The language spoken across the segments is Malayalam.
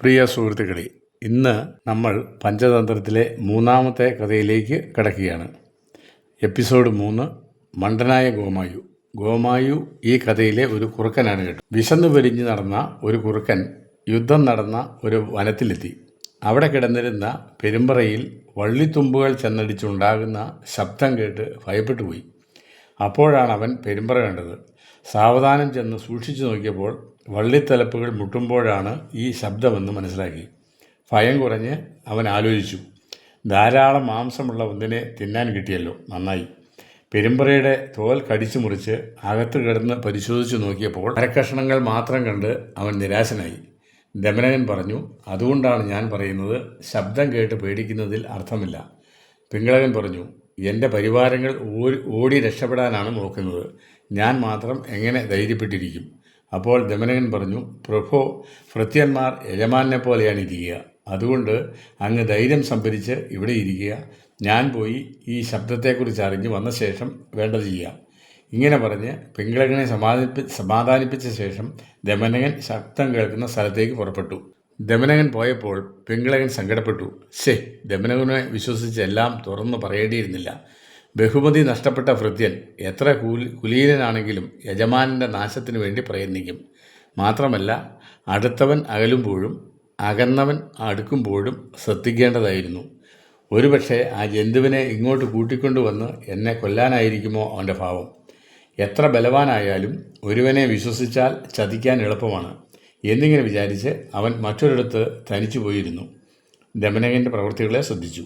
പ്രിയ സുഹൃത്തുക്കളെ, ഇന്ന് നമ്മൾ പഞ്ചതന്ത്രത്തിലെ മൂന്നാമത്തെ കഥയിലേക്ക് കടക്കുകയാണ്. എപ്പിസോഡ് 3, മണ്ടനായ ഗോമായു. ഗോമായു ഈ കഥയിലെ ഒരു കുറുക്കനാണ് കേട്ടോ. വിശന്നു പൊരിഞ്ഞ് നടന്ന ഒരു കുറുക്കൻ യുദ്ധം നടന്ന ഒരു വനത്തിലെത്തി. അവിടെ കിടന്നിരുന്ന പെരുമ്പറയിൽ വള്ളിത്തുമ്പുകൾ ചെന്നടിച്ചുണ്ടാകുന്ന ശബ്ദം കേട്ട് ഭയപ്പെട്ടു പോയി. അപ്പോഴാണ് അവൻ പെരുമ്പറ കണ്ടത്. സാവധാനം ചെന്ന് സൂക്ഷിച്ചു നോക്കിയപ്പോൾ വള്ളിത്തലപ്പുകൾ മുട്ടുമ്പോഴാണ് ഈ ശബ്ദമെന്ന് മനസ്സിലാക്കി. ഭയം കുറഞ്ഞ് അവൻ ആലോചിച്ചു, ധാരാളം മാംസമുള്ള ഒന്നിനെ തിന്നാൻ കിട്ടിയല്ലോ, നന്നായി. പെരുമ്പറയുടെ തോൽ കടിച്ചു മുറിച്ച് അകത്ത് കിടന്ന് പരിശോധിച്ചു നോക്കിയപ്പോൾ അരക്കഷണങ്ങൾ മാത്രം കണ്ട് അവൻ നിരാശനായി. ദമനകൻ പറഞ്ഞു, അതുകൊണ്ടാണ് ഞാൻ പറയുന്നത്, ശബ്ദം കേട്ട് പേടിക്കുന്നതിൽ അർത്ഥമില്ല. പിങ്കളകൻ പറഞ്ഞു, എൻ്റെ പരിവാരങ്ങൾ ഓടി രക്ഷപ്പെടാനാണ് നോക്കുന്നത്, ഞാൻ മാത്രം എങ്ങനെ ധൈര്യപ്പെട്ടിരിക്കും? അപ്പോൾ ദമനകൻ പറഞ്ഞു, പ്രഭോ, ഭൃത്യന്മാർ യജമാനെ പോലെയാണ് ഇരിക്കുക, അതുകൊണ്ട് അങ്ങ് ധൈര്യം സംഭരിച്ച് ഇവിടെ ഇരിക്കുക. ഞാൻ പോയി ഈ ശബ്ദത്തെക്കുറിച്ച് അറിഞ്ഞ് വന്ന ശേഷം വേണ്ടത് ചെയ്യാം. ഇങ്ങനെ പറഞ്ഞ് പിങ്കളകനെ സമാധാനിപ്പിച്ച ശേഷം ദമനകൻ ശബ്ദം കേൾക്കുന്ന സ്ഥലത്തേക്ക് പുറപ്പെട്ടു. ദമനകൻ പോയപ്പോൾ പിങ്കളകൻ സങ്കടപ്പെട്ടു. ദമനകനെ വിശ്വസിച്ച് എല്ലാം തുറന്നു പറയേണ്ടിയിരുന്നില്ല. ബഹുമതി നഷ്ടപ്പെട്ട ഭൃത്യൻ എത്ര കുലീനനാണെങ്കിലും യജമാനൻ്റെ നാശത്തിനു വേണ്ടി പ്രയത്നിക്കും. മാത്രമല്ല, അടുത്തവൻ അകലുമ്പോഴും അകന്നവൻ അടുക്കുമ്പോഴും ശ്രദ്ധിക്കേണ്ടതായിരുന്നു. ഒരുപക്ഷെ ആ ജന്തുവിനെ ഇങ്ങോട്ട് കൂട്ടിക്കൊണ്ടുവന്ന് എന്നെ കൊല്ലാനായിരിക്കുമോ അവൻ്റെ ഭാവം. എത്ര ബലവാനായാലും ഒരുവനെ വിശ്വസിച്ചാൽ ചതിക്കാൻ എളുപ്പമാണ് എന്നിങ്ങനെ വിചാരിച്ച് അവൻ മറ്റൊരിടത്ത് തനിച്ചു പോയിരുന്നു. ദമനകൻ്റെ പ്രവൃത്തികളെ ശ്രദ്ധിച്ചു.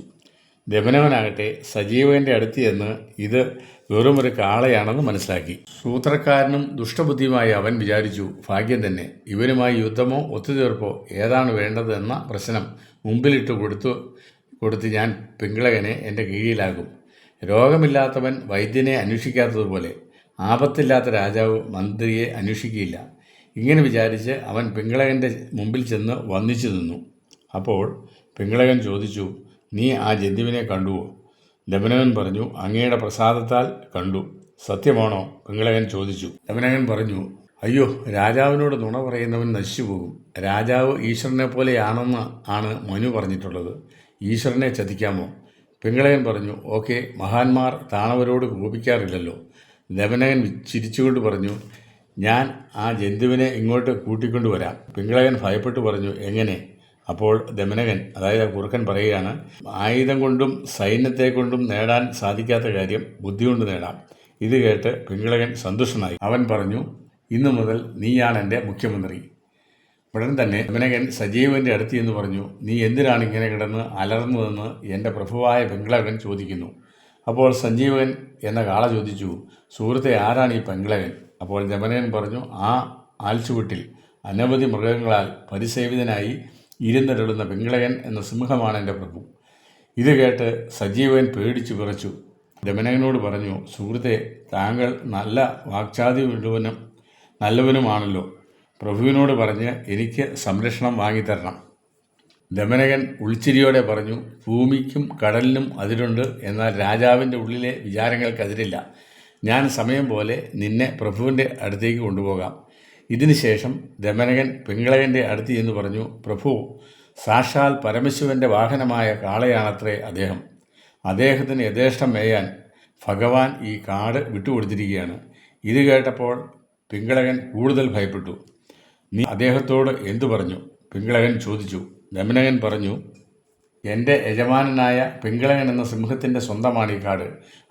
ദമനകനാകട്ടെ സജീവൻ്റെ അടുത്ത് ചെന്ന് ഇത് വെറുമൊരു കാളയാണെന്ന് മനസ്സിലാക്കി. സൂത്രക്കാരനും ദുഷ്ടബുദ്ധിയുമായി അവൻ വിചാരിച്ചു, ഭാഗ്യം തന്നെ, ഇവനുമായി യുദ്ധമോ ഒത്തുതീർപ്പോ ഏതാണ് വേണ്ടത് എന്ന പ്രശ്നം മുമ്പിലിട്ട് കൊടുത്ത് ഞാൻ പിങ്കളകനെ എൻ്റെ കീഴിലാകും. രോഗമില്ലാത്തവൻ വൈദ്യനെ അന്വേഷിക്കാത്തതുപോലെ ആപത്തില്ലാത്ത രാജാവ് മന്ത്രിയെ അന്വേഷിക്കുകയില്ല. ഇങ്ങനെ വിചാരിച്ച് അവൻ പിങ്കളകൻ്റെ മുമ്പിൽ ചെന്ന് വന്ദിച്ചു നിന്നു. അപ്പോൾ പിങ്കളകൻ ചോദിച്ചു, നീ ആ ജന്തുവിനെ കണ്ടുവോ? ദമനകൻ പറഞ്ഞു, അങ്ങയുടെ പ്രസാദത്താൽ കണ്ടു. സത്യമാണോ? പിങ്കളകൻ ചോദിച്ചു. ദമനകൻ പറഞ്ഞു, അയ്യോ, രാജാവിനോട് നുണ പറയുന്നവൻ നശിച്ചു പോകും. രാജാവ് ഈശ്വരനെ പോലെയാണെന്ന് ആണ് മനു പറഞ്ഞിട്ടുള്ളത്. ഈശ്വരനെ ചതിക്കാമോ? പിങ്കളകൻ പറഞ്ഞു, ഓക്കെ, മഹാന്മാർ താണവരോട് കോപിക്കാറില്ലല്ലോ. ദമനകൻ ചിരിച്ചുകൊണ്ട് പറഞ്ഞു, ഞാൻ ആ ജന്തുവിനെ ഇങ്ങോട്ട് കൂട്ടിക്കൊണ്ടുവരാം. പിങ്കളകൻ ഭയപ്പെട്ടു പറഞ്ഞു, എങ്ങനെ? അപ്പോൾ ദമനകൻ, അതായത് കുറുക്കൻ, പറയുകയാണ്, ആയുധം കൊണ്ടും സൈന്യത്തെ കൊണ്ടും നേടാൻ സാധിക്കാത്ത കാര്യം ബുദ്ധി കൊണ്ട് നേടാം. ഇത് കേട്ട് പിങ്കളകൻ സന്തുഷ്ടനായി. അവൻ പറഞ്ഞു, ഇന്നു മുതൽ നീയാണ് എൻ്റെ മുഖ്യമന്ത്രി. ഉടൻ തന്നെ ദമനകൻ സജീവൻ്റെ അടുത്ത് എന്ന് പറഞ്ഞു, നീ എന്തിനാണ് ഇങ്ങനെ കിടന്ന് അലർന്നതെന്ന് എൻ്റെ പ്രഭുവായ പിങ്കളകൻ ചോദിക്കുന്നു. അപ്പോൾ സഞ്ജീവൻ എന്ന കാള ചോദിച്ചു, സുഹൃത്തെ, ആരാണ് ഈ പിങ്കളകൻ? അപ്പോൾ ദമനകൻ പറഞ്ഞു, ആ ആൽച്ചുവട്ടിൽ അനവധി മൃഗങ്ങളാൽ പരിസേവിതനായി ഇരുന്നിരുന്ന പിങ്കളകൻ എന്ന സിംഹമാണ് എൻ്റെ പ്രഭു. ഇത് കേട്ട് സജീവൻ പേടിച്ചു വിറച്ചു. ദമനകനോട് പറഞ്ഞു, സുഹൃത്തെ, താങ്കൾ നല്ല വാക്ചാതുര്യമുള്ളവനും നല്ലവനുമാണല്ലോ. പ്രഭുവിനോട് പറഞ്ഞ് എനിക്ക് സംരക്ഷണം വാങ്ങിത്തരണം. ദമനകൻ ഉൾച്ചിരിയോടെ പറഞ്ഞു, ഭൂമിക്കും കടലിനും അതിരുണ്ട്, എന്നാൽ രാജാവിൻ്റെ ഉള്ളിലെ വിചാരങ്ങൾക്കതിരില്ല. ഞാൻ സമയം പോലെ നിന്നെ പ്രഭുവിൻ്റെ അടുത്തേക്ക് കൊണ്ടുപോകാം. ഇതിനുശേഷം ദമനകൻ പിങ്കളകൻ്റെ അടുത്ത് എന്ന് പറഞ്ഞു, പ്രഭു, സാക്ഷാൽ പരമശിവൻ്റെ വാഹനമായ കാളയാണത്രേ അദ്ദേഹം. അദ്ദേഹത്തിന് യഥേഷ്ടം മേയാൻ ഭഗവാൻ ഈ കാട് വിട്ടുകൊടുത്തിരിക്കുകയാണ്. ഇത് കേട്ടപ്പോൾ പിങ്കളകൻ കൂടുതൽ ഭയപ്പെട്ടു. നീ അദ്ദേഹത്തോട് എന്തു പറഞ്ഞു? പിങ്കളകൻ ചോദിച്ചു. ദമനകൻ പറഞ്ഞു, എൻ്റെ യജമാനനായ പിങ്കളകൻ എന്ന സിംഹത്തിൻ്റെ സ്വന്തമാണ് ഈ കാട്.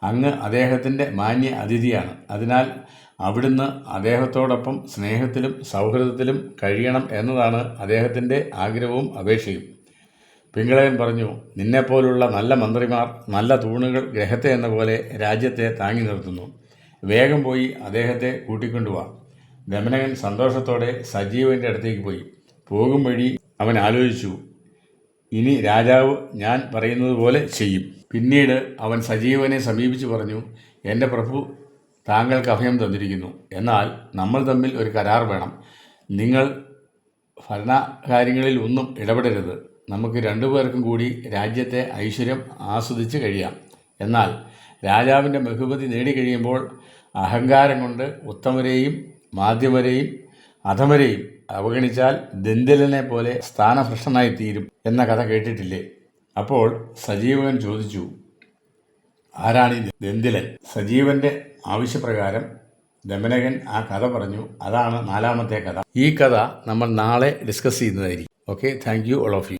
അങ്ങ് അദ്ദേഹത്തിൻ്റെ മാന്യ അതിഥിയാണ്. അതിനാൽ അവിടുന്ന് അദ്ദേഹത്തോടൊപ്പം സ്നേഹത്തിലും സൗഹൃദത്തിലും കഴിയണം എന്നതാണ് അദ്ദേഹത്തിൻ്റെ ആഗ്രഹവും അപേക്ഷയും. പിങ്കളകൻ പറഞ്ഞു, നിന്നെപ്പോലുള്ള നല്ല മന്ത്രിമാർ, നല്ല തൂണുകൾ ഗ്രഹത്തെ എന്ന പോലെ രാജ്യത്തെ താങ്ങി നിർത്തുന്നു. വേഗം പോയി അദ്ദേഹത്തെ കൂട്ടിക്കൊണ്ടുപോവാ. ദമനകൻ സന്തോഷത്തോടെ സജീവൻ്റെ അടുത്തേക്ക് പോയി. പോകും വഴി അവൻ ആലോചിച്ചു, ഇനി രാജാവ് ഞാൻ പറയുന്നത് പോലെ ചെയ്യും. പിന്നീട് അവൻ സജീവനെ സമീപിച്ച് പറഞ്ഞു, എൻ്റെ പ്രഭു താങ്കൾക്ക് അഭയം തന്നിരിക്കുന്നു. എന്നാൽ നമ്മൾ തമ്മിൽ ഒരു കരാർ വേണം. നിങ്ങൾ ഭരണകാര്യങ്ങളിൽ ഒന്നും ഇടപെടരുത്. നമുക്ക് രണ്ടുപേർക്കും കൂടി രാജ്യത്തെ ഐശ്വര്യം ആസ്വദിച്ച് കഴിയാം. എന്നാൽ രാജാവിൻ്റെ ബഹുമതി നേടിക്കഴിയുമ്പോൾ അഹങ്കാരം കൊണ്ട് ഉത്തമരെയും മാധ്യമരെയും അധമരെയും അവഗണിച്ചാൽ ദന്തിലനെ പോലെ സ്ഥാനഭ്രഷ്ടനായി തീരും എന്ന കഥ കേട്ടിട്ടില്ലേ? അപ്പോൾ സജീവൻ ചോദിച്ചു, ആരാണ് ഈ ദന്തിലൻ? സജീവന്റെ ആവശ്യപ്രകാരം ദമനകൻ ആ കഥ പറഞ്ഞു. അതാണ് 4ാമത്തെ കഥ. ഈ കഥ നമ്മൾ നാളെ ഡിസ്കസ് ചെയ്യുന്നതായിരിക്കും. Okay, thank you all of U.